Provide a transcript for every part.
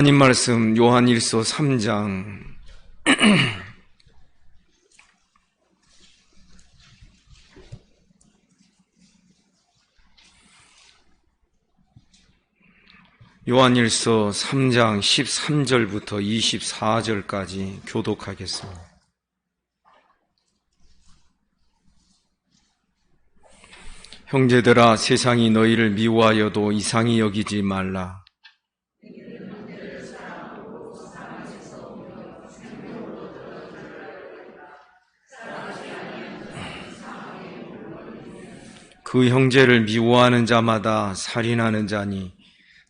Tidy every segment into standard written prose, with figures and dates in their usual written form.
하나님 말씀 요한일서 3장 요한일서 3장 13절부터 24절까지 교독하겠습니다. 형제들아, 세상이 너희를 미워하여도 이상히 여기지 말라. 그 형제를 미워하는 자마다 살인하는 자니,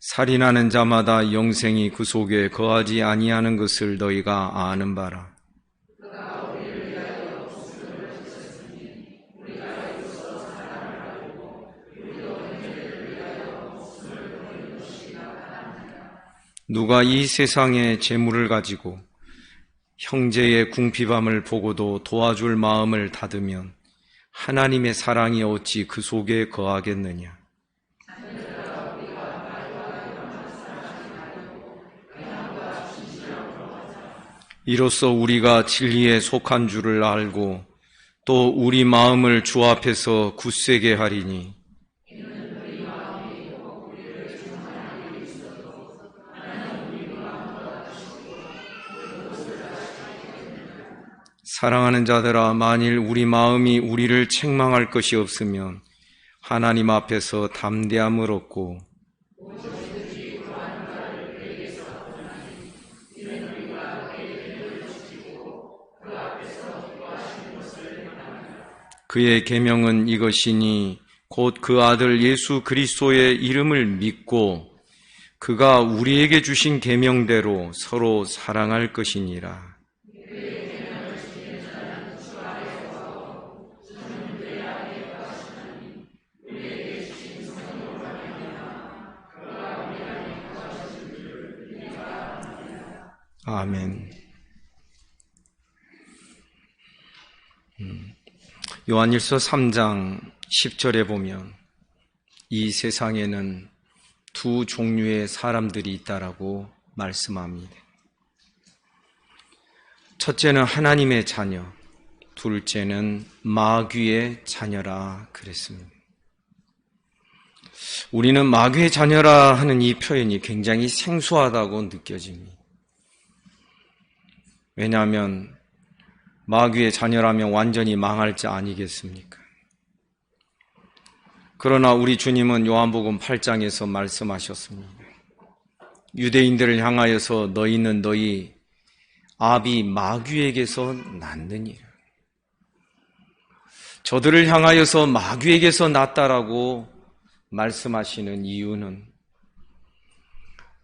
살인하는 자마다 영생이 그 속에 거하지 아니하는 것을 너희가 아는 바라. 누가 이 세상의 재물을 가지고 형제의 궁핍함을 보고도 도와줄 마음을 닫으면 하나님의 사랑이 어찌 그 속에 거하겠느냐. 이로써 우리가 진리에 속한 줄을 알고 또 우리 마음을 주 앞에서 굳세게 하리니, 사랑하는 자들아, 만일 우리 마음이 우리를 책망할 것이 없으면 하나님 앞에서 담대함을 얻고 그의 계명은 이것이니 곧 그 아들 예수 그리스도의 이름을 믿고 그가 우리에게 주신 계명대로 서로 사랑할 것이니라. 아멘. 요한일서 3장 10절에 보면 이 세상에는 두 종류의 사람들이 있다라고 말씀합니다. 첫째는 하나님의 자녀, 둘째는 마귀의 자녀라 그랬습니다. 우리는 마귀의 자녀라 하는 이 표현이 굉장히 생소하다고 느껴집니다. 왜냐하면 마귀의 자녀라면 완전히 망할 자 아니겠습니까? 그러나 우리 주님은 요한복음 8장에서 말씀하셨습니다. 유대인들을 향하여서 너희는 너희 아비 마귀에게서 났느니라. 저들을 향하여서 마귀에게서 났다라고 말씀하시는 이유는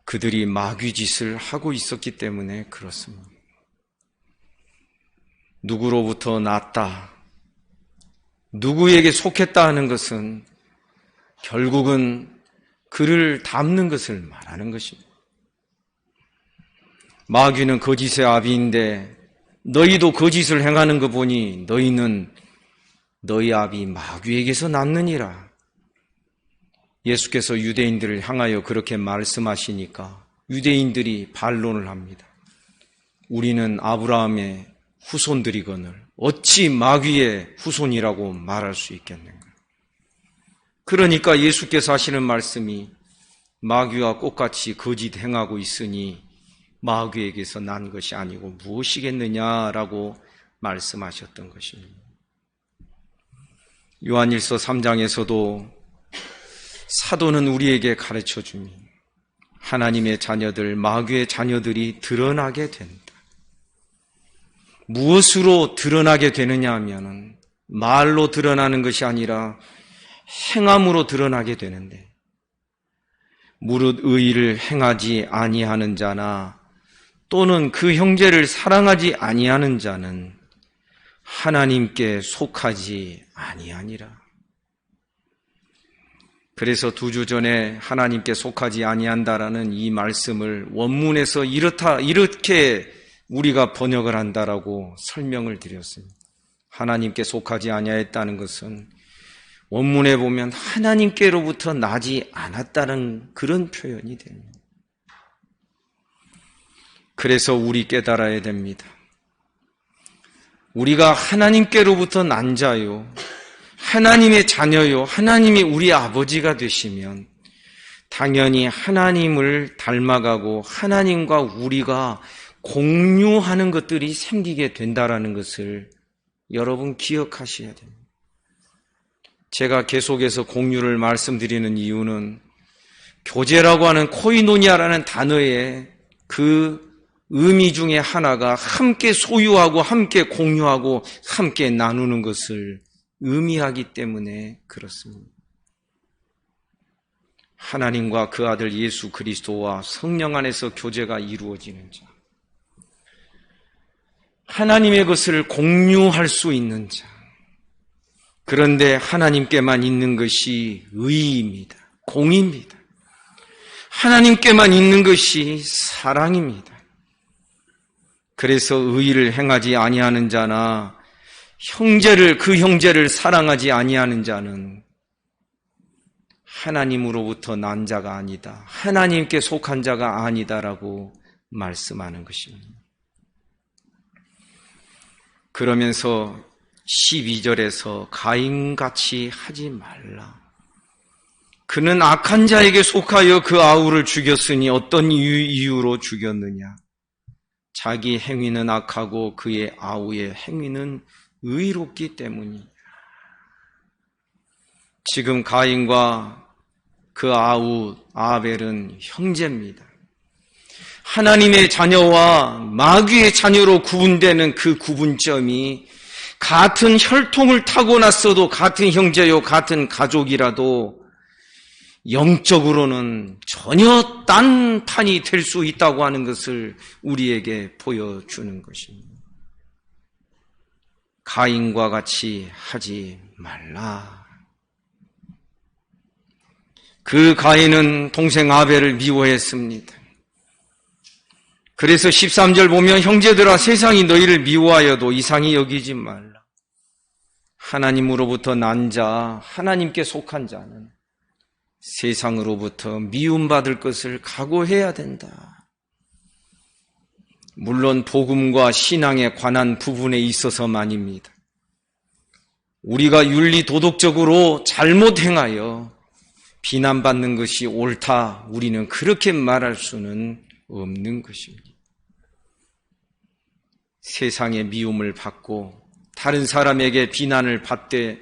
그들이 마귀 짓을 하고 있었기 때문에 그렇습니다. 누구로부터 났다, 누구에게 속했다 하는 것은 결국은 그를 닮는 것을 말하는 것입니다. 마귀는 거짓의 아비인데 너희도 거짓을 행하는 거 보니 너희는 너희 아비 마귀에게서 났느니라. 예수께서 유대인들을 향하여 그렇게 말씀하시니까 유대인들이 반론을 합니다. 우리는 아브라함의 후손들이거늘 어찌 마귀의 후손이라고 말할 수 있겠는가? 그러니까 예수께서 하시는 말씀이 마귀와 똑같이 거짓 행하고 있으니 마귀에게서 난 것이 아니고 무엇이겠느냐라고 말씀하셨던 것입니다. 요한일서 3장에서도 사도는 우리에게 가르쳐 줍니다. 하나님의 자녀들, 마귀의 자녀들이 드러나게 된다. 무엇으로 드러나게 되느냐 하면은 말로 드러나는 것이 아니라 행함으로 드러나게 되는데, 무릇 의를 행하지 아니하는 자나 또는 그 형제를 사랑하지 아니하는 자는 하나님께 속하지 아니하니라. 그래서 2주 전에 하나님께 속하지 아니한다라는 이 말씀을 원문에서 이렇게 우리가 번역을 한다라고 설명을 드렸습니다. 하나님께 속하지 아니하였다는 것은 원문에 보면 하나님께로부터 나지 않았다는 그런 표현이 됩니다. 그래서 우리 깨달아야 됩니다. 우리가 하나님께로부터 난 자요, 하나님의 자녀요, 하나님이 우리 아버지가 되시면 당연히 하나님을 닮아가고 하나님과 우리가 공유하는 것들이 생기게 된다라는 것을 여러분 기억하셔야 됩니다. 제가 계속해서 공유를 말씀드리는 이유는 교제라고 하는 코이노니아라는 단어의 그 의미 중에 하나가 함께 소유하고 함께 공유하고 함께 나누는 것을 의미하기 때문에 그렇습니다. 하나님과 그 아들 예수 그리스도와 성령 안에서 교제가 이루어지는 자, 하나님의 것을 공유할 수 있는 자, 그런데 하나님께만 있는 것이 의입니다. 공입니다. 하나님께만 있는 것이 사랑입니다. 그래서 의를 행하지 아니하는 자나 그 형제를 사랑하지 아니하는 자는 하나님으로부터 난 자가 아니다, 하나님께 속한 자가 아니다라고 말씀하는 것입니다. 그러면서 12절에서 가인같이 하지 말라. 그는 악한 자에게 속하여 그 아우를 죽였으니 어떤 이유로 죽였느냐? 자기 행위는 악하고 그의 아우의 행위는 의롭기 때문이다. 지금 가인과 그 아우 아벨은 형제입니다. 하나님의 자녀와 마귀의 자녀로 구분되는 그 구분점이 같은 혈통을 타고났어도 같은 형제요 같은 가족이라도 영적으로는 전혀 딴 판이 될 수 있다고 하는 것을 우리에게 보여주는 것입니다. 가인과 같이 하지 말라. 그 가인은 동생 아벨을 미워했습니다. 그래서 13절 보면 형제들아 세상이 너희를 미워하여도 이상히 여기지 말라. 하나님으로부터 난 자, 하나님께 속한 자는 세상으로부터 미움받을 것을 각오해야 된다. 물론 복음과 신앙에 관한 부분에 있어서만입니다. 우리가 윤리 도덕적으로 잘못 행하여 비난받는 것이 옳다, 우리는 그렇게 말할 수는 없는 것입니다. 세상의 미움을 받고 다른 사람에게 비난을 받되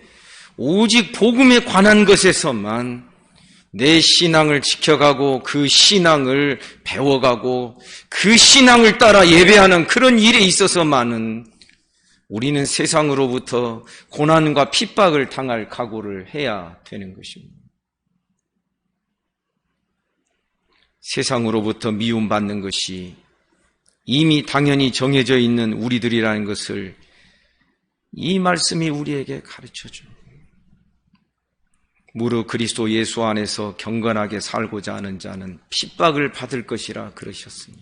오직 복음에 관한 것에서만 내 신앙을 지켜가고 그 신앙을 배워가고 그 신앙을 따라 예배하는 그런 일에 있어서만은 우리는 세상으로부터 고난과 핍박을 당할 각오를 해야 되는 것입니다. 세상으로부터 미움받는 것이 이미 당연히 정해져 있는 우리들이라는 것을 이 말씀이 우리에게 가르쳐줍니다. 무릇 그리스도 예수 안에서 경건하게 살고자 하는 자는 핍박을 받을 것이라 그러셨으니.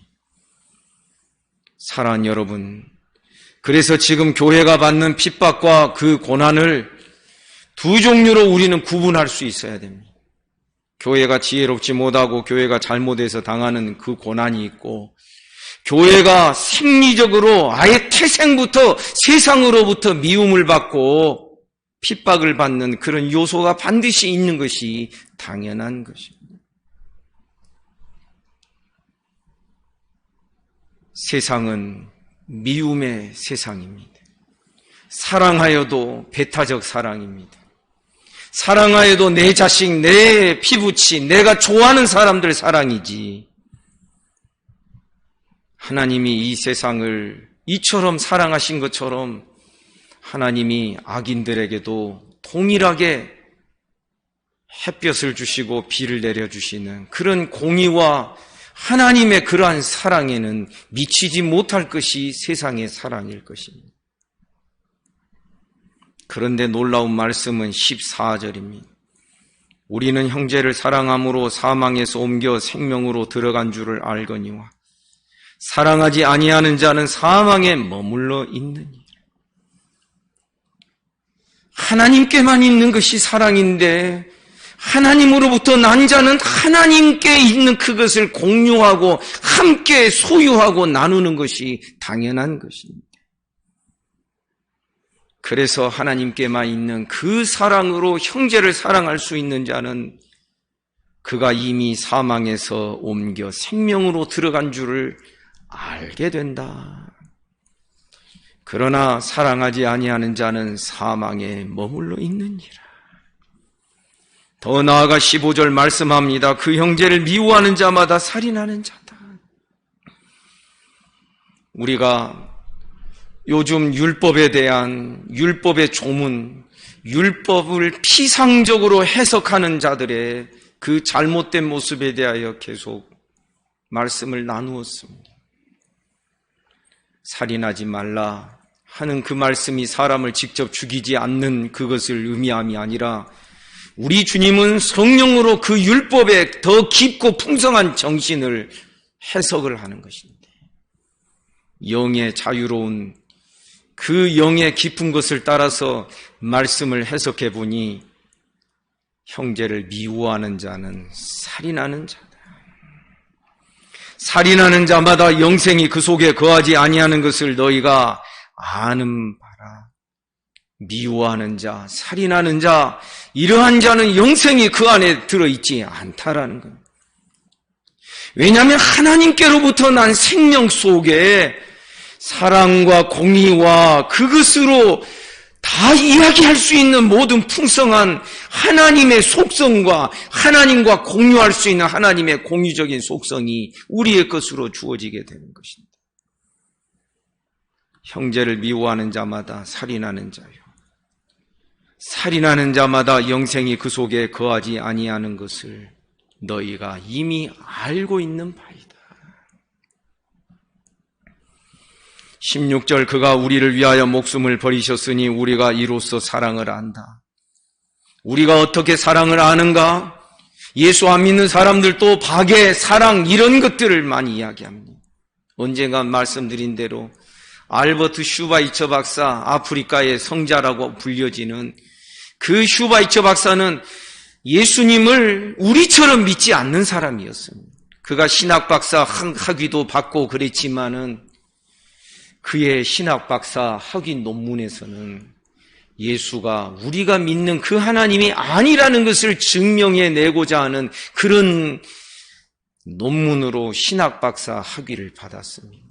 사랑하는 여러분, 그래서 지금 교회가 받는 핍박과 그 고난을 두 종류로 우리는 구분할 수 있어야 됩니다. 교회가 지혜롭지 못하고 교회가 잘못해서 당하는 그 고난이 있고, 교회가 심리적으로 아예 태생부터 세상으로부터 미움을 받고 핍박을 받는 그런 요소가 반드시 있는 것이 당연한 것입니다. 세상은 미움의 세상입니다. 사랑하여도 배타적 사랑입니다. 사랑하여도 내 자식, 내 피부치, 내가 좋아하는 사람들 사랑이지, 하나님이 이 세상을 이처럼 사랑하신 것처럼 하나님이 악인들에게도 동일하게 햇볕을 주시고 비를 내려주시는 그런 공의와 하나님의 그러한 사랑에는 미치지 못할 것이 세상의 사랑일 것입니다. 그런데 놀라운 말씀은 14절입니다. 우리는 형제를 사랑함으로 사망에서 옮겨 생명으로 들어간 줄을 알거니와 사랑하지 아니하는 자는 사망에 머물러 있느니. 하나님께만 있는 것이 사랑인데 하나님으로부터 난 자는 하나님께 있는 그것을 공유하고 함께 소유하고 나누는 것이 당연한 것입니다. 그래서 하나님께만 있는 그 사랑으로 형제를 사랑할 수 있는 자는 그가 이미 사망에서 옮겨 생명으로 들어간 줄을 알게 된다. 그러나 사랑하지 아니하는 자는 사망에 머물러 있느니라. 더 나아가 15절 말씀합니다. 그 형제를 미워하는 자마다 살인하는 자다. 우리가 요즘 율법에 대한 율법의 조문, 율법을 피상적으로 해석하는 자들의 그 잘못된 모습에 대하여 계속 말씀을 나누었습니다. 살인하지 말라 하는 그 말씀이 사람을 직접 죽이지 않는 그것을 의미함이 아니라 우리 주님은 성령으로 그 율법에 더 깊고 풍성한 정신을 해석을 하는 것입니다. 영의 자유로운 그 영의 깊은 것을 따라서 말씀을 해석해 보니 형제를 미워하는 자는 살인하는 자다. 살인하는 자마다 영생이 그 속에 거하지 아니하는 것을 너희가 아는 바라. 미워하는 자, 살인하는 자, 이러한 자는 영생이 그 안에 들어있지 않다라는 겁니다. 왜냐하면 하나님께로부터 난 생명 속에 사랑과 공의와 그것으로 다 이야기할 수 있는 모든 풍성한 하나님의 속성과 하나님과 공유할 수 있는 하나님의 공유적인 속성이 우리의 것으로 주어지게 되는 것입니다. 형제를 미워하는 자마다 살인하는 자요. 살인하는 자마다 영생이 그 속에 거하지 아니하는 것을 너희가 이미 알고 있는 바이다. 16절 그가 우리를 위하여 목숨을 버리셨으니 우리가 이로써 사랑을 안다. 우리가 어떻게 사랑을 아는가? 예수 안 믿는 사람들도 박해, 사랑 이런 것들을 많이 이야기합니다. 언젠가 말씀드린 대로 알버트 슈바이처 박사, 아프리카의 성자라고 불려지는 그 슈바이처 박사는 예수님을 우리처럼 믿지 않는 사람이었습니다. 그가 신학 박사 학위도 받고 그랬지만은 그의 신학 박사 학위 논문에서는 예수가 우리가 믿는 그 하나님이 아니라는 것을 증명해내고자 하는 그런 논문으로 신학 박사 학위를 받았습니다.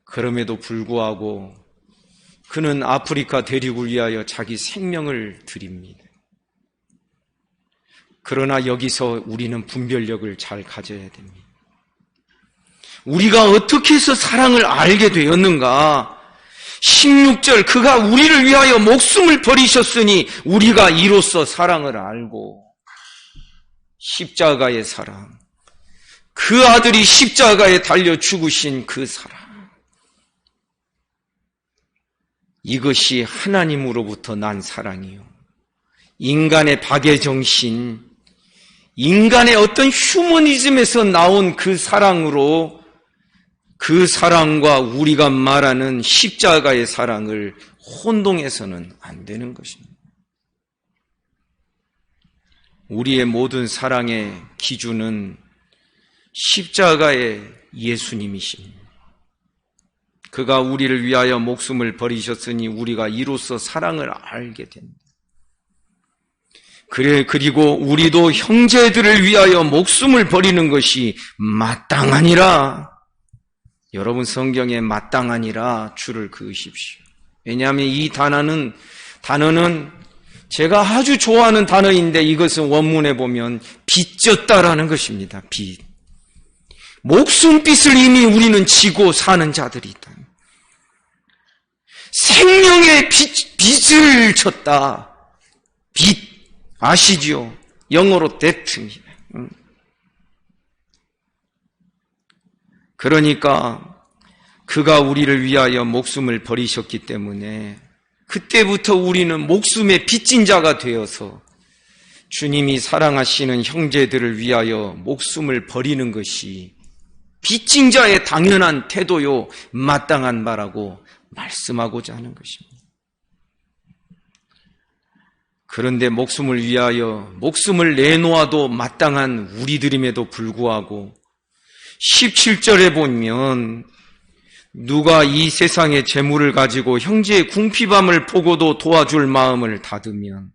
그럼에도 불구하고 그는 아프리카 대륙을 위하여 자기 생명을 드립니다. 그러나 여기서 우리는 분별력을 잘 가져야 됩니다. 우리가 어떻게 해서 사랑을 알게 되었는가? 16절 그가 우리를 위하여 목숨을 버리셨으니 우리가 이로써 사랑을 알고, 십자가의 사랑, 그 아들이 십자가에 달려 죽으신 그 사랑, 이것이 하나님으로부터 난 사랑이요, 인간의 박애정신, 인간의 어떤 휴머니즘에서 나온 그 사랑으로 그 사랑과 우리가 말하는 십자가의 사랑을 혼동해서는 안 되는 것입니다. 우리의 모든 사랑의 기준은 십자가의 예수님이십니다. 그가 우리를 위하여 목숨을 버리셨으니 우리가 이로써 사랑을 알게 됩니다. 그리고 우리도 형제들을 위하여 목숨을 버리는 것이 마땅하니라. 여러분 성경에 마땅하니라 줄을 그으십시오. 왜냐하면 이 단어는 제가 아주 좋아하는 단어인데 이것은 원문에 보면 빚졌다라는 것입니다. 빚. 목숨빚을 이미 우리는 지고 사는 자들이다. 생명의 빚을 졌다. 빚 아시죠? 영어로 debt입니다. 그러니까 그가 우리를 위하여 목숨을 버리셨기 때문에 그때부터 우리는 목숨의 빚진 자가 되어서 주님이 사랑하시는 형제들을 위하여 목숨을 버리는 것이 빚진 자의 당연한 태도요, 마땅한 바라고 말씀하고자 하는 것입니다. 그런데 목숨을 위하여 목숨을 내놓아도 마땅한 우리들임에도 불구하고 17절에 보면 누가 이 세상의 재물을 가지고 형제의 궁핍함을 보고도 도와줄 마음을 닫으면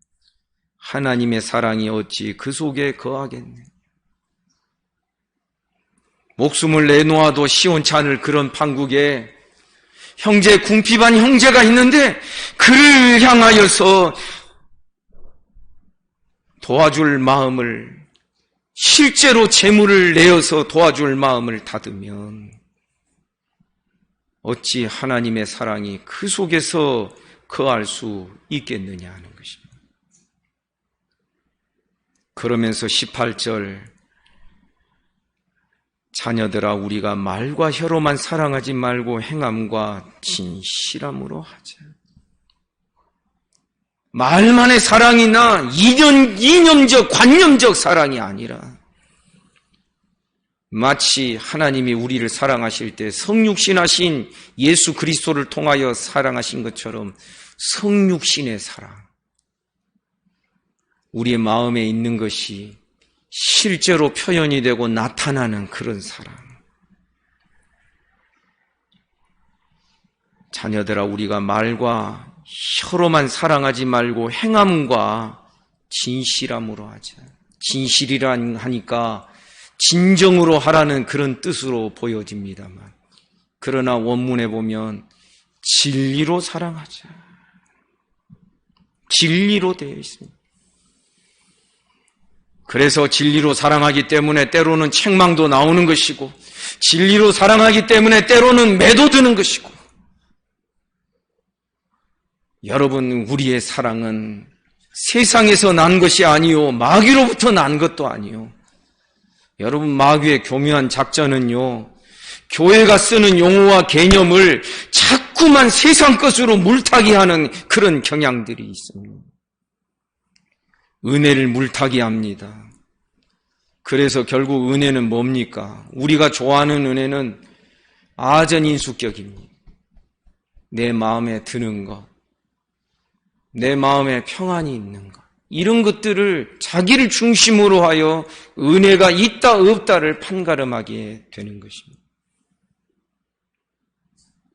하나님의 사랑이 어찌 그 속에 거하겠네. 목숨을 내놓아도 시원치 않을 그런 판국에 형제 궁핍한 형제가 있는데 그를 향하여서 도와줄 마음을, 실제로 재물을 내어서 도와줄 마음을 닫으면 어찌 하나님의 사랑이 그 속에서 거할 수 있겠느냐 하는 것입니다. 그러면서 18절, 자녀들아 우리가 말과 혀로만 사랑하지 말고 행함과 진실함으로 하자. 말만의 사랑이나 이념적, 관념적 사랑이 아니라 마치 하나님이 우리를 사랑하실 때 성육신하신 예수 그리스도를 통하여 사랑하신 것처럼 성육신의 사랑, 우리의 마음에 있는 것이 실제로 표현이 되고 나타나는 그런 사랑. 자녀들아 우리가 말과 혀로만 사랑하지 말고 행함과 진실함으로 하자. 진실이라 하니까 진정으로 하라는 그런 뜻으로 보여집니다만, 그러나 원문에 보면 진리로 사랑하자, 진리로 되어 있습니다. 그래서 진리로 사랑하기 때문에 때로는 책망도 나오는 것이고, 진리로 사랑하기 때문에 때로는 매도드는 것이고, 여러분, 우리의 사랑은 세상에서 난 것이 아니요, 마귀로부터 난 것도 아니요. 여러분, 마귀의 교묘한 작전은요, 교회가 쓰는 용어와 개념을 자꾸만 세상 것으로 물타기 하는 그런 경향들이 있습니다. 은혜를 물타기 합니다. 그래서 결국 은혜는 뭡니까? 우리가 좋아하는 은혜는 아전인수격입니다. 내 마음에 드는 것, 내 마음에 평안이 있는 것, 이런 것들을 자기를 중심으로 하여 은혜가 있다 없다를 판가름하게 되는 것입니다.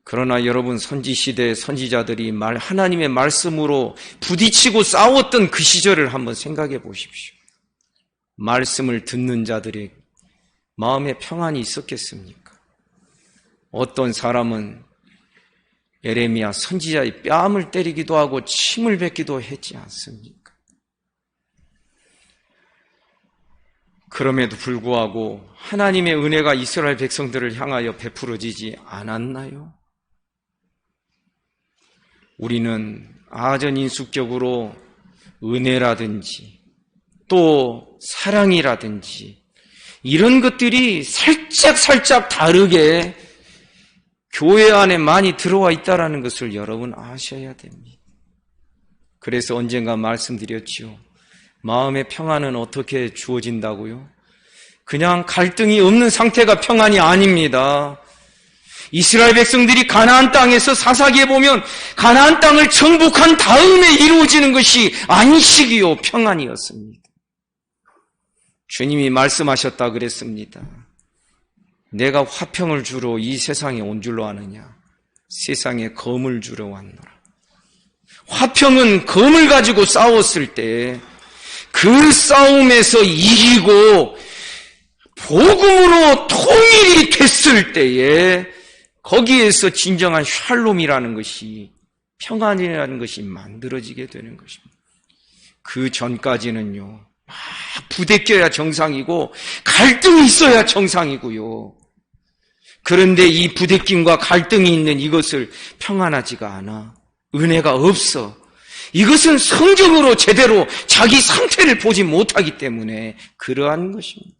그러나 여러분, 선지시대의 선지자들이 하나님의 말씀으로 부딪히고 싸웠던 그 시절을 한번 생각해 보십시오. 말씀을 듣는 자들의 마음에 평안이 있었겠습니까? 어떤 사람은 예레미야 선지자의 뺨을 때리기도 하고 침을 뱉기도 했지 않습니까? 그럼에도 불구하고 하나님의 은혜가 이스라엘 백성들을 향하여 베풀어지지 않았나요? 우리는 아전인수격으로 은혜라든지 또 사랑이라든지 이런 것들이 살짝 다르게 교회 안에 많이 들어와 있다는 것을 여러분 아셔야 됩니다. 그래서 언젠가 말씀드렸지요. 마음의 평안은 어떻게 주어진다고요? 그냥 갈등이 없는 상태가 평안이 아닙니다. 이스라엘 백성들이 가나안 땅에서 사사기에 보면 가나안 땅을 정복한 다음에 이루어지는 것이 안식이요 평안이었습니다. 주님이 말씀하셨다 그랬습니다. 내가 화평을 주러 이 세상에 온 줄로 아느냐? 세상에 검을 주러 왔노라. 화평은 검을 가지고 싸웠을 때 그 싸움에서 이기고 복음으로 통일이 됐을 때에 거기에서 진정한 샬롬이라는 것이, 평안이라는 것이 만들어지게 되는 것입니다. 그 전까지는요, 막 부대껴야 정상이고 갈등이 있어야 정상이고요. 그런데 이 부대낌과 갈등이 있는 이것을 평안하지가 않아. 은혜가 없어. 이것은 성경으로 제대로 자기 상태를 보지 못하기 때문에 그러한 것입니다.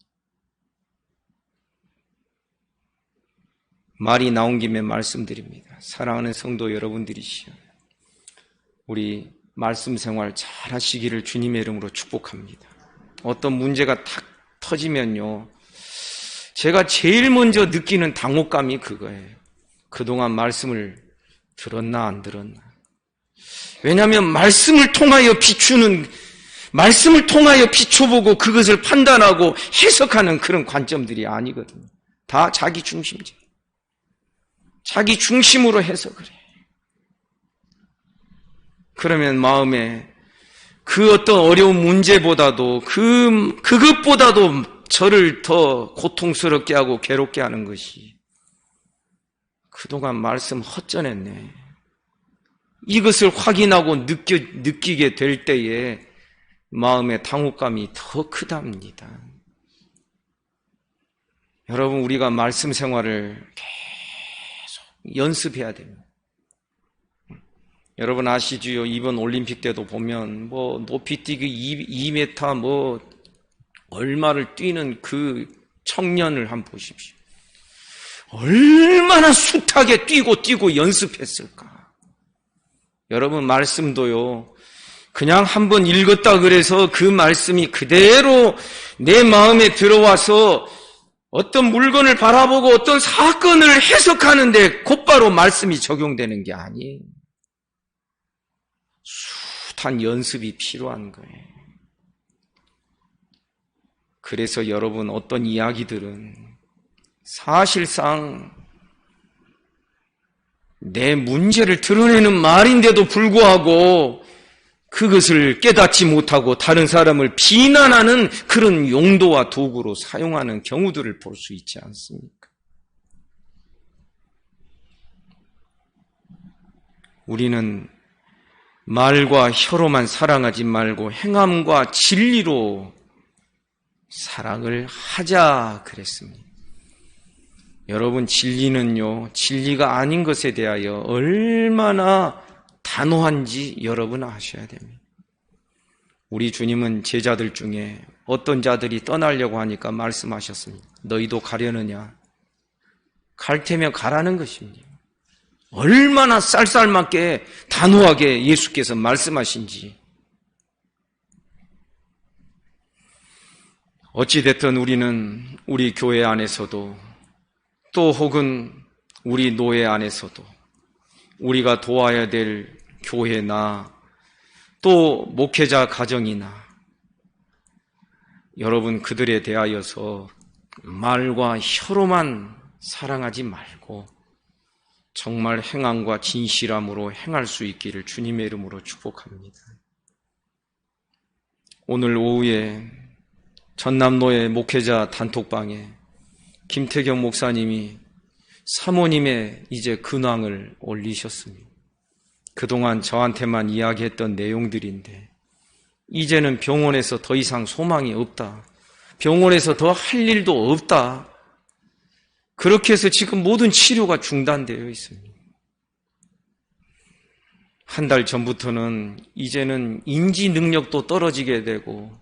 말이 나온 김에 말씀드립니다. 사랑하는 성도 여러분들이시여, 우리 말씀 생활 잘 하시기를 주님의 이름으로 축복합니다. 어떤 문제가 탁 터지면요, 제가 제일 먼저 느끼는 당혹감이 그거예요. 그동안 말씀을 들었나 안 들었나, 왜냐하면 말씀을 통하여 비춰보고 그것을 판단하고 해석하는 그런 관점들이 아니거든요. 다 자기 중심적. 자기 중심으로 해석을 해. 그러면 마음에 그 어떤 어려운 문제보다도 그것보다도 저를 더 고통스럽게 하고 괴롭게 하는 것이 그동안 말씀 헛전했네. 이것을 확인하고 느끼게 될 때에 마음의 당혹감이 더 크답니다. 여러분, 우리가 말씀 생활을 계속 연습해야 됩니다. 여러분 아시지요? 이번 올림픽 때도 보면 높이뛰기 2m 얼마를 뛰는 그 청년을 한번 보십시오. 얼마나 숱하게 뛰고 연습했을까? 여러분 말씀도요, 그냥 한번 읽었다 그래서 그 말씀이 그대로 내 마음에 들어와서 어떤 물건을 바라보고 어떤 사건을 해석하는데 곧바로 말씀이 적용되는 게 아니에요. 숱한 연습이 필요한 거예요. 그래서 여러분 어떤 이야기들은 사실상 내 문제를 드러내는 말인데도 불구하고 그것을 깨닫지 못하고 다른 사람을 비난하는 그런 용도와 도구로 사용하는 경우들을 볼 수 있지 않습니까? 우리는 말과 혀로만 사랑하지 말고 행함과 진리로 사랑을 하자 그랬습니다. 여러분 진리는요, 진리가 아닌 것에 대하여 얼마나 단호한지 여러분 아셔야 됩니다. 우리 주님은 제자들 중에 어떤 자들이 떠나려고 하니까 말씀하셨습니다. 너희도 가려느냐? 갈 테면 가라는 것입니다. 얼마나 쌀쌀맞게 단호하게 예수께서 말씀하신지. 어찌됐든 우리는 우리 교회 안에서도 또 혹은 우리 노예 안에서도 우리가 도와야 될 교회나 또 목회자 가정이나 여러분 그들에 대하여서 말과 혀로만 사랑하지 말고 정말 행함과 진실함으로 행할 수 있기를 주님의 이름으로 축복합니다. 오늘 오후에 전남노예 목회자 단톡방에 김태경 목사님이 사모님의 이제 근황을 올리셨습니다. 그동안 저한테만 이야기했던 내용들인데 이제는 병원에서 더 이상 소망이 없다. 병원에서 더 할 일도 없다. 그렇게 해서 지금 모든 치료가 중단되어 있습니다. 한 달 전부터는 이제는 인지 능력도 떨어지게 되고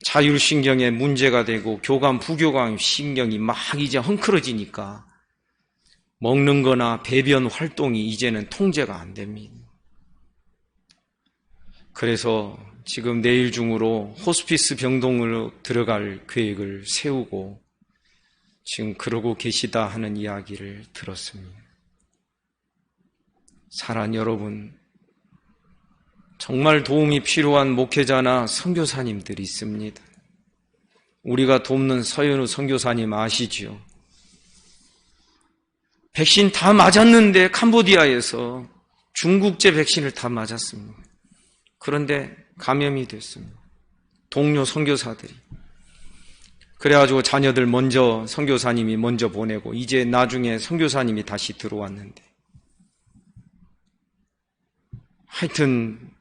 자율신경에 문제가 되고 교감, 부교감 신경이 막 이제 헝클어지니까 먹는 거나 배변 활동이 이제는 통제가 안 됩니다. 그래서 지금 내일 중으로 호스피스 병동으로 들어갈 계획을 세우고 지금 그러고 계시다 하는 이야기를 들었습니다. 사랑 여러분, 정말 도움이 필요한 목회자나 선교사님들이 있습니다. 우리가 돕는 서현우 선교사님 아시지요? 백신 다 맞았는데 캄보디아에서 중국제 백신을 다 맞았습니다. 그런데 감염이 됐습니다. 동료 선교사들이. 그래가지고 자녀들 먼저 선교사님이 먼저 보내고 이제 나중에 선교사님이 다시 들어왔는데 하여튼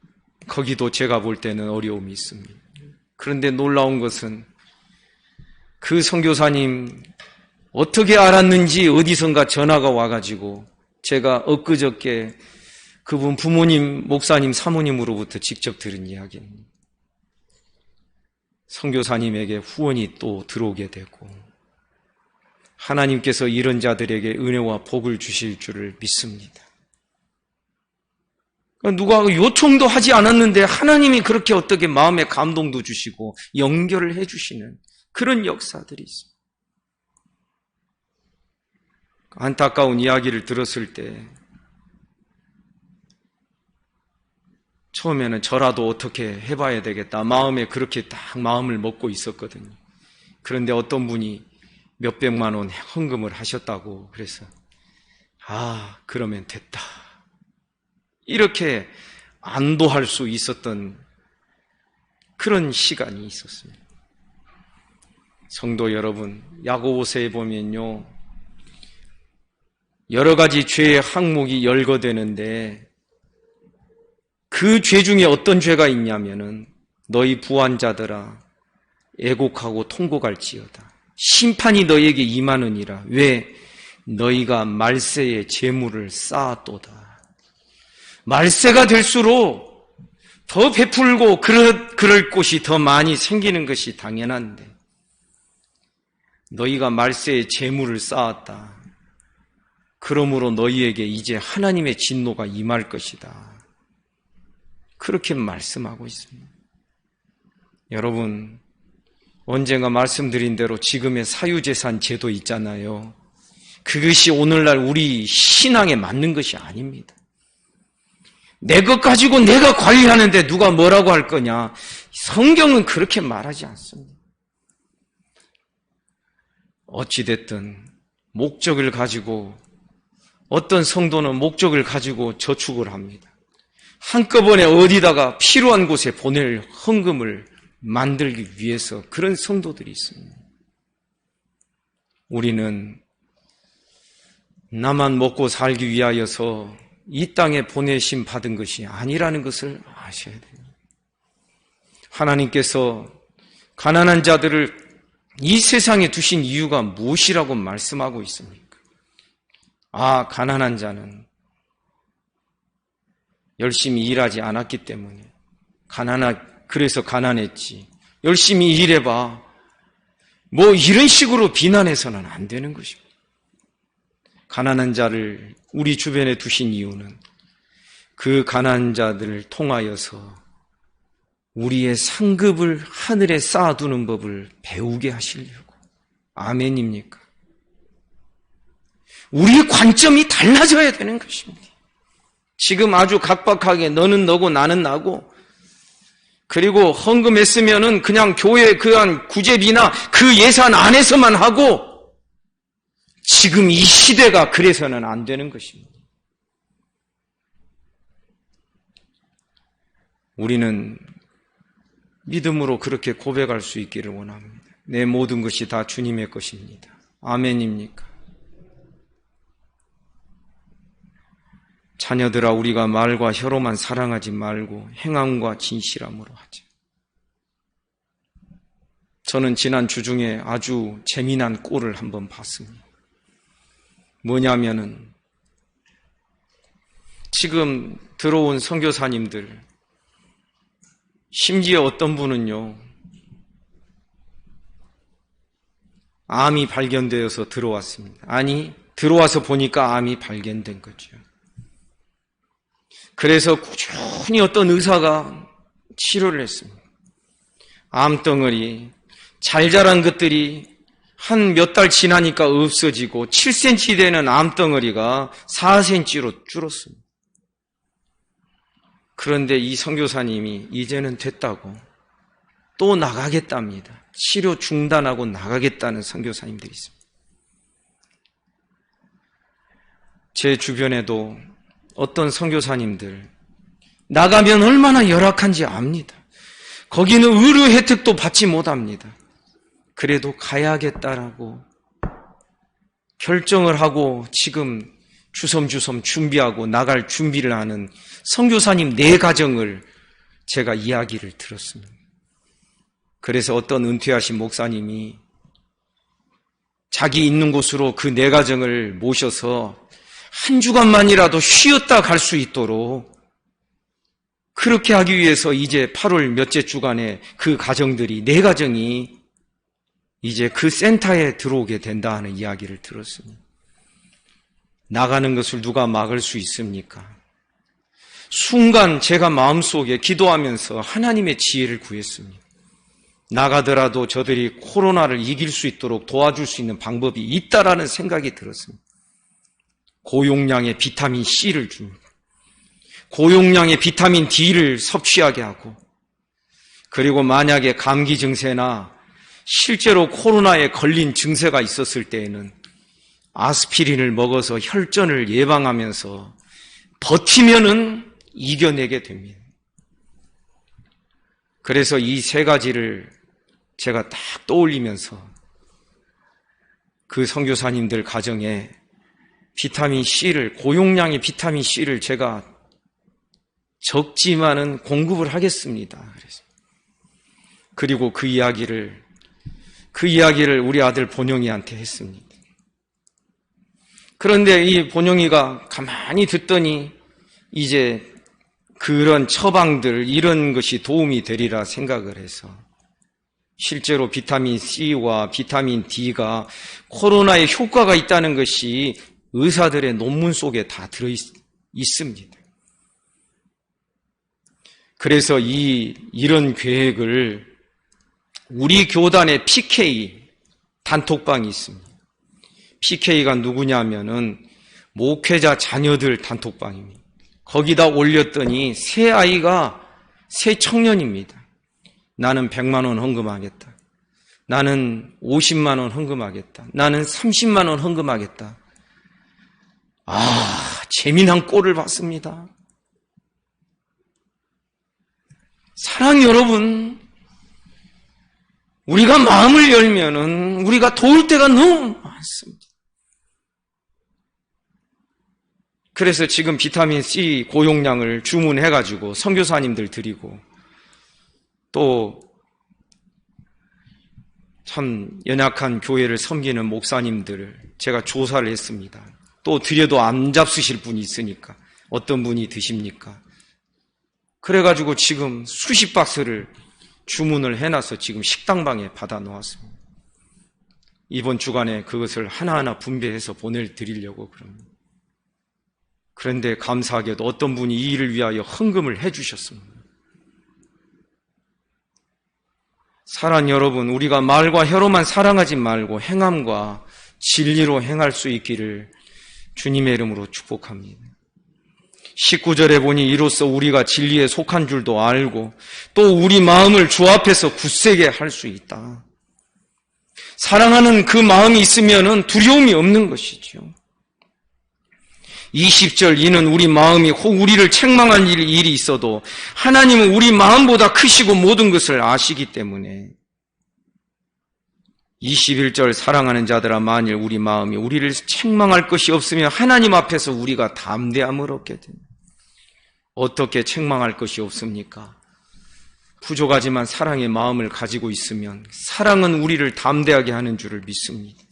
거기도 제가 볼 때는 어려움이 있습니다. 그런데 놀라운 것은 그 선교사님 어떻게 알았는지 어디선가 전화가 와가지고 제가 엊그저께 그분 부모님, 목사님, 사모님으로부터 직접 들은 이야기입니다. 선교사님에게 후원이 또 들어오게 되고 하나님께서 이런 자들에게 은혜와 복을 주실 줄을 믿습니다. 누가 요청도 하지 않았는데 하나님이 그렇게 어떻게 마음에 감동도 주시고 연결을 해주시는 그런 역사들이 있습니다. 안타까운 이야기를 들었을 때 처음에는 저라도 어떻게 해봐야 되겠다. 마음에 그렇게 딱 마음을 먹고 있었거든요. 그런데 어떤 분이 몇백만 원 헌금을 하셨다고 그래서 그러면 됐다. 이렇게 안도할 수 있었던 그런 시간이 있었습니다. 성도 여러분, 야고보서에 보면요, 여러 가지 죄의 항목이 열거되는데 그 죄 중에 어떤 죄가 있냐면은 너희 부한자들아 애곡하고 통곡할지어다. 심판이 너희에게 임하느니라. 왜? 너희가 말세의 재물을 쌓았도다. 말세가 될수록 더 베풀고 그럴 곳이 더 많이 생기는 것이 당연한데 너희가 말세의 재물을 쌓았다. 그러므로 너희에게 이제 하나님의 진노가 임할 것이다. 그렇게 말씀하고 있습니다. 여러분, 언젠가 말씀드린 대로 지금의 사유재산 제도 있잖아요. 그것이 오늘날 우리 신앙에 맞는 것이 아닙니다. 내 것 가지고 내가 관리하는데 누가 뭐라고 할 거냐. 성경은 그렇게 말하지 않습니다. 어찌됐든 목적을 가지고 어떤 성도는 목적을 가지고 저축을 합니다. 한꺼번에 어디다가 필요한 곳에 보낼 헌금을 만들기 위해서 그런 성도들이 있습니다. 우리는 나만 먹고 살기 위하여서 이 땅에 보내심 받은 것이 아니라는 것을 아셔야 됩니다. 하나님께서 가난한 자들을 이 세상에 두신 이유가 무엇이라고 말씀하고 있습니까? 가난한 자는 열심히 일하지 않았기 때문에 그래서 가난했지. 열심히 일해봐. 이런 식으로 비난해서는 안 되는 것입니다. 가난한 자를 우리 주변에 두신 이유는 그 가난한 자들을 통하여서 우리의 상급을 하늘에 쌓아두는 법을 배우게 하시려고. 아멘입니까? 우리의 관점이 달라져야 되는 것입니다. 지금 아주 각박하게 너는 너고 나는 나고 그리고 헌금했으면은 그냥 교회 그한 구제비나 그 예산 안에서만 하고 지금 이 시대가 그래서는 안 되는 것입니다. 우리는 믿음으로 그렇게 고백할 수 있기를 원합니다. 내 모든 것이 다 주님의 것입니다. 아멘입니까? 자녀들아, 우리가 말과 혀로만 사랑하지 말고 행함과 진실함으로 하자. 저는 지난 주 중에 아주 재미난 꼴을 한번 봤습니다. 뭐냐면은 지금 들어온 선교사님들, 심지어 어떤 분은요, 암이 발견되어서 들어왔습니다. 아니, 들어와서 보니까 암이 발견된 거죠. 그래서 꾸준히 어떤 의사가 치료를 했습니다. 암덩어리, 잘 자란 것들이 한 몇 달 지나니까 없어지고 7cm 되는 암덩어리가 4cm로 줄었습니다. 그런데 이 선교사님이 이제는 됐다고 또 나가겠답니다. 치료 중단하고 나가겠다는 선교사님들이 있습니다. 제 주변에도 어떤 선교사님들 나가면 얼마나 열악한지 압니다. 거기는 의료 혜택도 받지 못합니다. 그래도 가야겠다라고 결정을 하고 지금 주섬주섬 준비하고 나갈 준비를 하는 선교사님 4가정을 제가 이야기를 들었습니다. 그래서 어떤 은퇴하신 목사님이 자기 있는 곳으로 그 4가정을 모셔서 한 주간만이라도 쉬었다 갈 수 있도록 그렇게 하기 위해서 이제 8월 몇째 주간에 그 가정들이 4가정이 이제 그 센터에 들어오게 된다 하는 이야기를 들었습니다. 나가는 것을 누가 막을 수 있습니까? 순간 제가 마음속에 기도하면서 하나님의 지혜를 구했습니다. 나가더라도 저들이 코로나를 이길 수 있도록 도와줄 수 있는 방법이 있다라는 생각이 들었습니다. 고용량의 비타민 C를 줍니다. 고용량의 비타민 D를 섭취하게 하고, 그리고 만약에 감기 증세나 실제로 코로나에 걸린 증세가 있었을 때에는 아스피린을 먹어서 혈전을 예방하면서 버티면은 이겨내게 됩니다. 그래서 이 세 가지를 제가 딱 떠올리면서 그 선교사님들 가정에 비타민 C를, 고용량의 비타민 C를 제가 적지만은 공급을 하겠습니다. 그리고 그 이야기를 우리 아들 본영이한테 했습니다. 그런데 이 본영이가 가만히 듣더니 이제 그런 처방들, 이런 것이 도움이 되리라 생각을 해서 실제로 비타민 C와 비타민 D가 코로나에 효과가 있다는 것이 의사들의 논문 속에 다 들어있습니다. 그래서 이런 계획을 우리 교단의 PK 단톡방이 있습니다. PK가 누구냐면은 목회자 자녀들 단톡방입니다. 거기다 올렸더니 새 아이가 새 청년입니다. 나는 100만 원 헌금하겠다. 나는 50만 원 헌금하겠다. 나는 30만 원 헌금하겠다. 재미난 꼴을 봤습니다. 사랑 여러분, 우리가 마음을 열면은 우리가 도울 때가 너무 많습니다. 그래서 지금 비타민 C 고용량을 주문해가지고 선교사님들 드리고, 또 참 연약한 교회를 섬기는 목사님들을 제가 조사를 했습니다. 또 드려도 안 잡수실 분이 있으니까 어떤 분이 드십니까? 그래가지고 지금 수십 박스를 주문을 해놔서 지금 식당방에 받아 놓았습니다. 이번 주간에 그것을 하나하나 분배해서 보내드리려고 그럽니다. 그런데 감사하게도 어떤 분이 이 일을 위하여 헌금을 해주셨습니다. 사랑 여러분, 우리가 말과 혀로만 사랑하지 말고 행함과 진리로 행할 수 있기를 주님의 이름으로 축복합니다. 19절에 보니 이로써 우리가 진리에 속한 줄도 알고 또 우리 마음을 주 앞에서 굳세게 할 수 있다. 사랑하는 그 마음이 있으면 두려움이 없는 것이죠. 20절, 이는 우리 마음이 혹 우리를 책망할 일이 있어도 하나님은 우리 마음보다 크시고 모든 것을 아시기 때문에. 21절, 사랑하는 자들아 만일 우리 마음이 우리를 책망할 것이 없으면 하나님 앞에서 우리가 담대함을 얻게 됩니다. 어떻게 책망할 것이 없습니까? 부족하지만 사랑의 마음을 가지고 있으면 사랑은 우리를 담대하게 하는 줄을 믿습니다.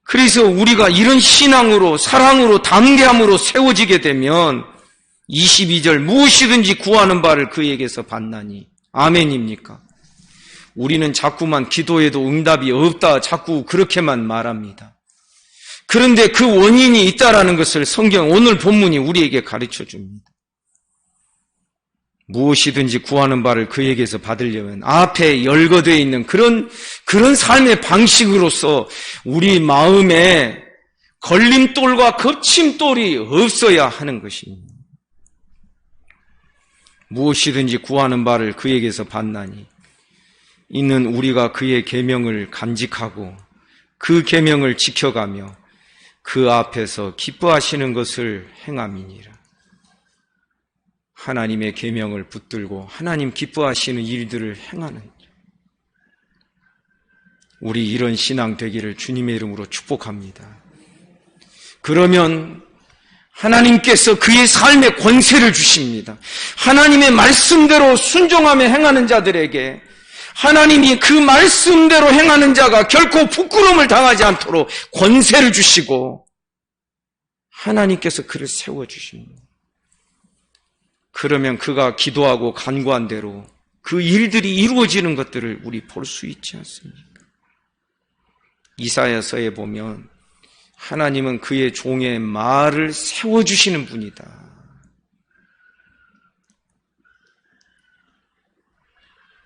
그래서 우리가 이런 신앙으로, 사랑으로, 담대함으로 세워지게 되면 22절, 무엇이든지 구하는 바를 그에게서 받나니. 아멘입니까? 우리는 자꾸만 기도해도 응답이 없다, 자꾸 그렇게만 말합니다. 그런데 그 원인이 있다라는 것을 성경 오늘 본문이 우리에게 가르쳐 줍니다. 무엇이든지 구하는 바를 그에게서 받으려면 앞에 열거되어 있는 그런 삶의 방식으로서 우리 마음에 걸림돌과 거침돌이 없어야 하는 것입니다. 무엇이든지 구하는 바를 그에게서 받나니 이는 우리가 그의 계명을 간직하고 그 계명을 지켜가며 그 앞에서 기뻐하시는 것을 행함이니라. 하나님의 계명을 붙들고 하나님 기뻐하시는 일들을 행하는, 우리 이런 신앙 되기를 주님의 이름으로 축복합니다. 그러면 하나님께서 그의 삶에 권세를 주십니다. 하나님의 말씀대로 순종하며 행하는 자들에게 하나님이 그 말씀대로 행하는 자가 결코 부끄러움을 당하지 않도록 권세를 주시고 하나님께서 그를 세워주십니다. 그러면 그가 기도하고 간구한 대로 그 일들이 이루어지는 것들을 우리 볼 수 있지 않습니까? 이사야서에 보면 하나님은 그의 종의 말을 세워주시는 분이다.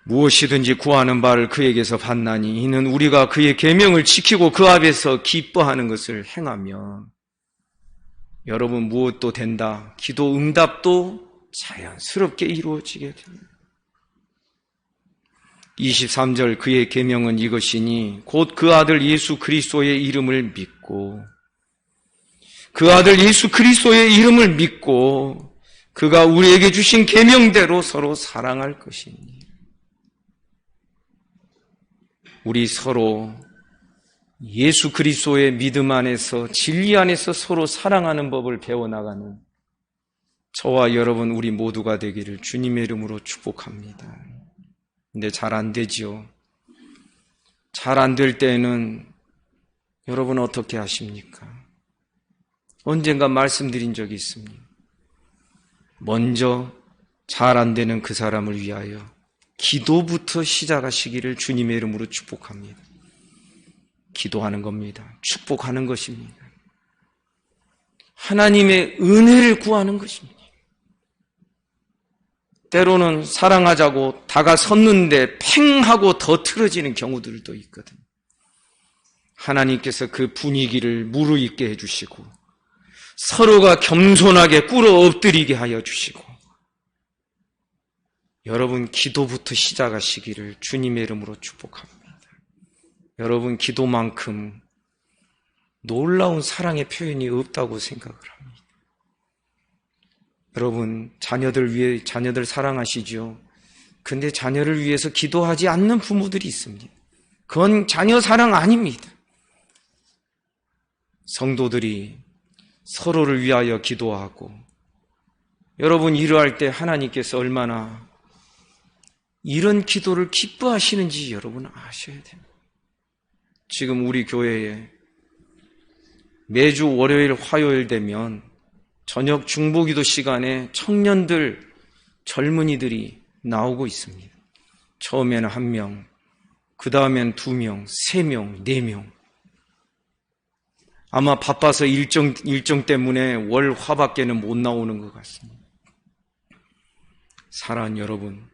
무엇이든지 구하는 바를 그에게서 받나니 이는 우리가 그의 계명을 지키고 그 앞에서 기뻐하는 것을 행하면 여러분 무엇도 된다. 기도 응답도 자연스럽게 이루어지게 됩니다. 23절 그의 계명은 이것이니 곧 그 아들 예수 그리스도의 이름을 믿고 그 아들 예수 그리스도의 이름을 믿고 그가 우리에게 주신 계명대로 서로 사랑할 것이니 우리 서로 예수 그리스도의 믿음 안에서 진리 안에서 서로 사랑하는 법을 배워나가는 저와 여러분 우리 모두가 되기를 주님의 이름으로 축복합니다. 근데 잘 안 되지요. 잘 안 될 때는 여러분 어떻게 하십니까? 언젠가 말씀드린 적이 있습니다. 먼저 잘 안 되는 그 사람을 위하여 기도부터 시작하시기를 주님의 이름으로 축복합니다. 기도하는 겁니다. 축복하는 것입니다. 하나님의 은혜를 구하는 것입니다. 때로는 사랑하자고 다가섰는데 팽 하고 더 틀어지는 경우들도 있거든요. 하나님께서 그 분위기를 무르익게 해주시고 서로가 겸손하게 꿇어 엎드리게 하여 주시고 여러분 기도부터 시작하시기를 주님의 이름으로 축복합니다. 여러분 기도만큼 놀라운 사랑의 표현이 없다고 생각을 합니다. 여러분 자녀들 위해 자녀들 사랑하시죠? 근데 자녀를 위해서 기도하지 않는 부모들이 있습니다. 그건 자녀 사랑 아닙니다. 성도들이 서로를 위하여 기도하고 여러분 이러할 때 하나님께서 얼마나 이런 기도를 기뻐하시는지 여러분 아셔야 됩니다. 지금 우리 교회에 매주 월요일 화요일 되면 저녁 중보기도 시간에 청년들 젊은이들이 나오고 있습니다. 처음에는 1명, 그 다음엔 2명, 3명, 4명. 아마 바빠서 일정 때문에 월 화밖에는 못 나오는 것 같습니다. 사랑하는 여러분,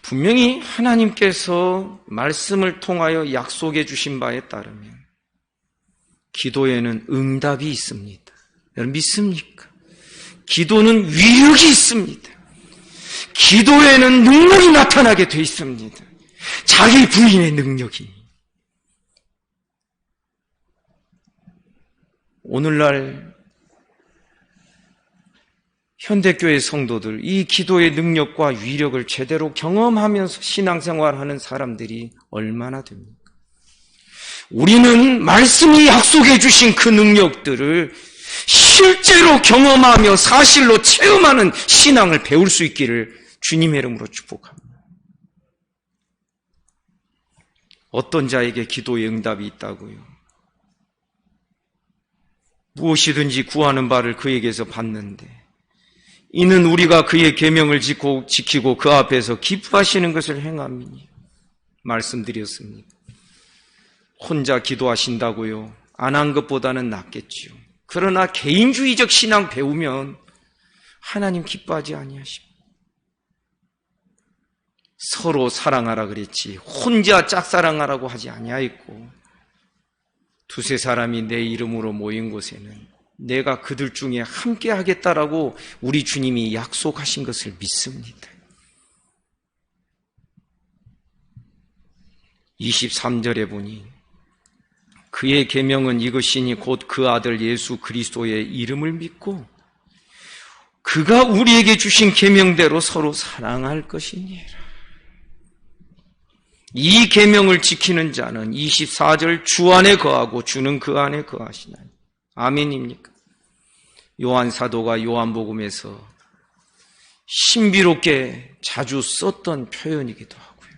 분명히 하나님께서 말씀을 통하여 약속해 주신 바에 따르면 기도에는 응답이 있습니다. 여러분 믿습니까? 기도는 위력이 있습니다. 기도에는 능력이 나타나게 돼 있습니다. 자기 부인의 능력이. 오늘날 현대교회 성도들 이 기도의 능력과 위력을 제대로 경험하면서 신앙생활하는 사람들이 얼마나 됩니까? 우리는 말씀이 약속해 주신 그 능력들을 실제로 경험하며 사실로 체험하는 신앙을 배울 수 있기를 주님의 이름으로 축복합니다. 어떤 자에게 기도의 응답이 있다고요? 무엇이든지 구하는 바를 그에게서 받는데 이는 우리가 그의 계명을 지키고 그 앞에서 기뻐하시는 것을 행함이니 말씀드렸습니다. 혼자 기도하신다고요? 안 한 것보다는 낫겠지요. 그러나 개인주의적 신앙 배우면 하나님 기뻐하지 아니하십니다. 서로 사랑하라 그랬지 혼자 짝사랑하라고 하지 아니하였고 두세 사람이 내 이름으로 모인 곳에는 내가 그들 중에 함께 하겠다라고 우리 주님이 약속하신 것을 믿습니다. 23절에 보니 그의 계명은 이것이니 곧 그 아들 예수 그리스도의 이름을 믿고 그가 우리에게 주신 계명대로 서로 사랑할 것이니라. 이 계명을 지키는 자는 24절 주 안에 거하고 주는 그 안에 거하시나니. 아멘입니까? 요한 사도가 요한복음에서 신비롭게 자주 썼던 표현이기도 하고요.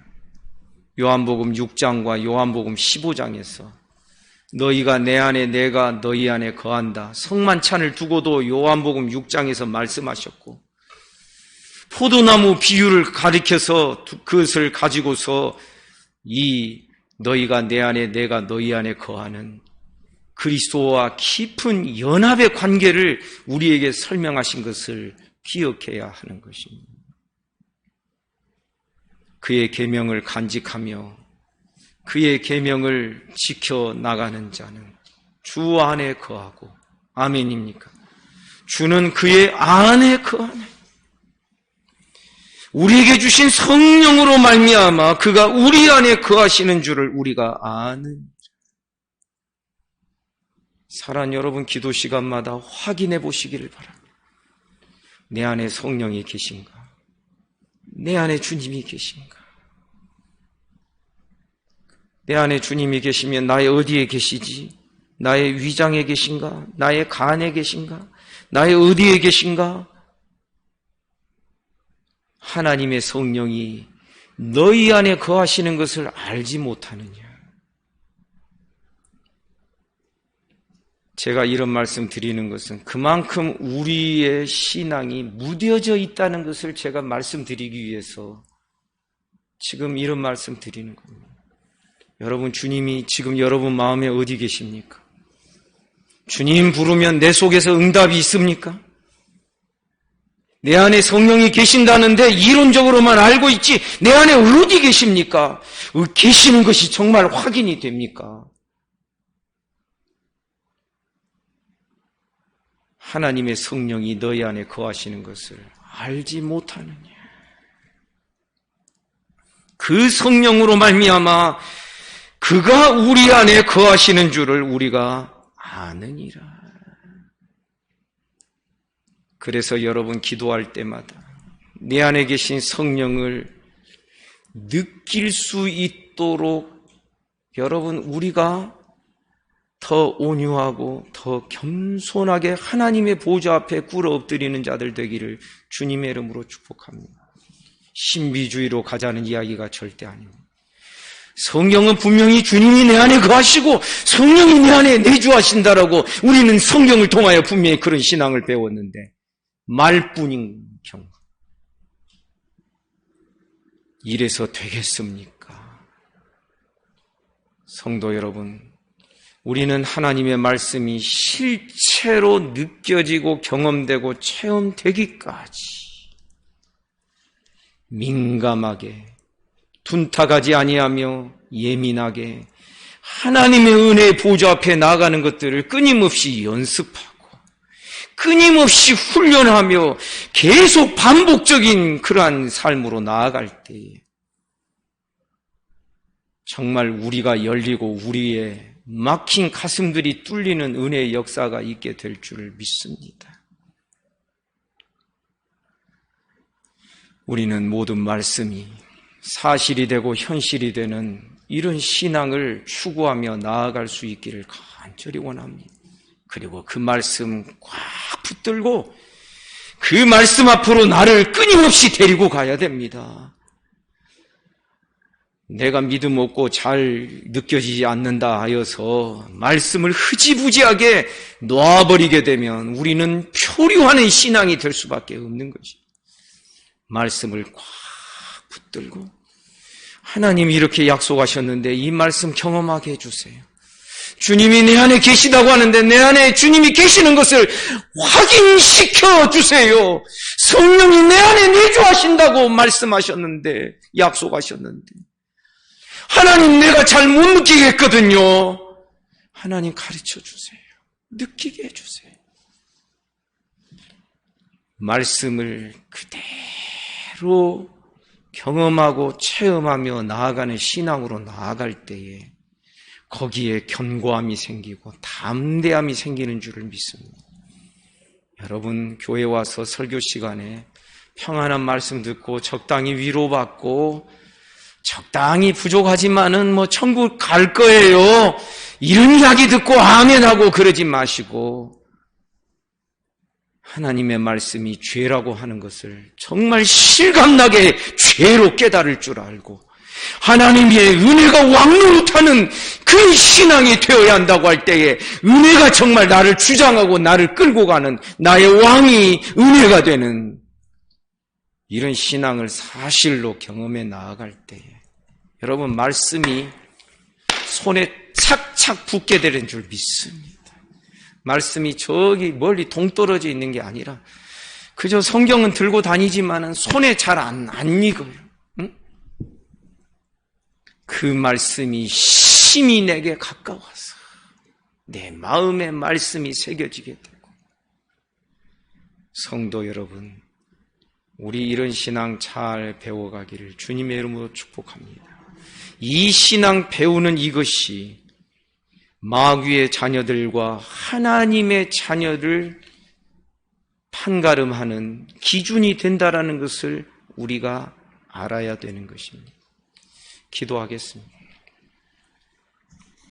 요한복음 6장과 요한복음 15장에서 너희가 내 안에 내가 너희 안에 거한다. 성만찬을 두고도 요한복음 6장에서 말씀하셨고 포도나무 비유를 가리켜서 그것을 가지고서 이 너희가 내 안에 내가 너희 안에 거하는 그리스도와 깊은 연합의 관계를 우리에게 설명하신 것을 기억해야 하는 것입니다. 그의 계명을 간직하며 그의 계명을 지켜 나가는 자는 주 안에 거하고. 아멘입니까? 주는 그의 안에 거하네. 우리에게 주신 성령으로 말미암아 그가 우리 안에 거하시는 줄을 우리가 아는. 사랑하는 여러분, 기도 시간마다 확인해 보시기를 바랍니다. 내 안에 성령이 계신가? 내 안에 주님이 계신가? 내 안에 주님이 계시면 나의 어디에 계시지? 나의 위장에 계신가? 나의 간에 계신가? 나의 어디에 계신가? 하나님의 성령이 너희 안에 거하시는 것을 알지 못하느냐? 제가 이런 말씀 드리는 것은 그만큼 우리의 신앙이 무뎌져 있다는 것을 제가 말씀드리기 위해서 지금 이런 말씀 드리는 겁니다. 여러분, 주님이 지금 여러분 마음에 어디 계십니까? 주님 부르면 내 속에서 응답이 있습니까? 내 안에 성령이 계신다는데 이론적으로만 알고 있지 내 안에 어디 계십니까? 계시는 것이 정말 확인이 됩니까? 하나님의 성령이 너희 안에 거하시는 것을 알지 못하느냐? 그 성령으로 말미암아 그가 우리 안에 거하시는 줄을 우리가 아느니라. 그래서 여러분 기도할 때마다 내 안에 계신 성령을 느낄 수 있도록 여러분 우리가 더 온유하고 더 겸손하게 하나님의 보좌 앞에 꿇어 엎드리는 자들 되기를 주님의 이름으로 축복합니다. 신비주의로 가자는 이야기가 절대 아닙니다. 성경은 분명히 주님이 내 안에 거하시고 성령이 내 안에 내주하신다라고 우리는 성경을 통하여 분명히 그런 신앙을 배웠는데 말뿐인 경우 이래서 되겠습니까? 성도 여러분, 우리는 하나님의 말씀이 실체로 느껴지고 경험되고 체험되기까지 민감하게 둔탁하지 아니하며 예민하게 하나님의 은혜의 보좌 앞에 나아가는 것들을 끊임없이 연습하고 끊임없이 훈련하며 계속 반복적인 그러한 삶으로 나아갈 때에 정말 우리가 열리고 우리의 막힌 가슴들이 뚫리는 은혜의 역사가 있게 될 줄을 믿습니다. 우리는 모든 말씀이 사실이 되고 현실이 되는 이런 신앙을 추구하며 나아갈 수 있기를 간절히 원합니다. 그리고 그 말씀 꽉 붙들고 그 말씀 앞으로 나를 끊임없이 데리고 가야 됩니다. 내가 믿음 없고 잘 느껴지지 않는다 하여서 말씀을 흐지부지하게 놓아버리게 되면 우리는 표류하는 신앙이 될 수밖에 없는 것이. 말씀을 꽉 붙들고 하나님이 이렇게 약속하셨는데 이 말씀 경험하게 해주세요. 주님이 내 안에 계시다고 하는데 내 안에 주님이 계시는 것을 확인시켜 주세요. 성령이 내 안에 내주하신다고 말씀하셨는데, 약속하셨는데 하나님 내가 잘 못 느끼겠거든요. 하나님 가르쳐 주세요. 느끼게 해주세요. 말씀을 그대로 경험하고 체험하며 나아가는 신앙으로 나아갈 때에 거기에 견고함이 생기고 담대함이 생기는 줄을 믿습니다. 여러분, 교회 와서 설교 시간에 평안한 말씀 듣고 적당히 위로받고 적당히 부족하지만은 천국 갈 거예요, 이런 이야기 듣고 아멘하고 그러지 마시고 하나님의 말씀이 죄라고 하는 것을 정말 실감나게 죄로 깨달을 줄 알고 하나님의 은혜가 왕노릇하는 그 신앙이 되어야 한다고 할 때에 은혜가 정말 나를 주장하고 나를 끌고 가는 나의 왕이 은혜가 되는 이런 신앙을 사실로 경험해 나아갈 때에 여러분, 말씀이 손에 착착 붙게 되는 줄 믿습니다. 말씀이 저기 멀리 동떨어져 있는 게 아니라 그저 성경은 들고 다니지만은 손에 잘 안 익어요. 응? 그 말씀이 심히 내게 가까워서 내 마음에 말씀이 새겨지게 되고, 성도 여러분, 우리 이런 신앙 잘 배워가기를 주님의 이름으로 축복합니다. 이 신앙 배우는 이것이 마귀의 자녀들과 하나님의 자녀를 판가름하는 기준이 된다라는 것을 우리가 알아야 되는 것입니다. 기도하겠습니다.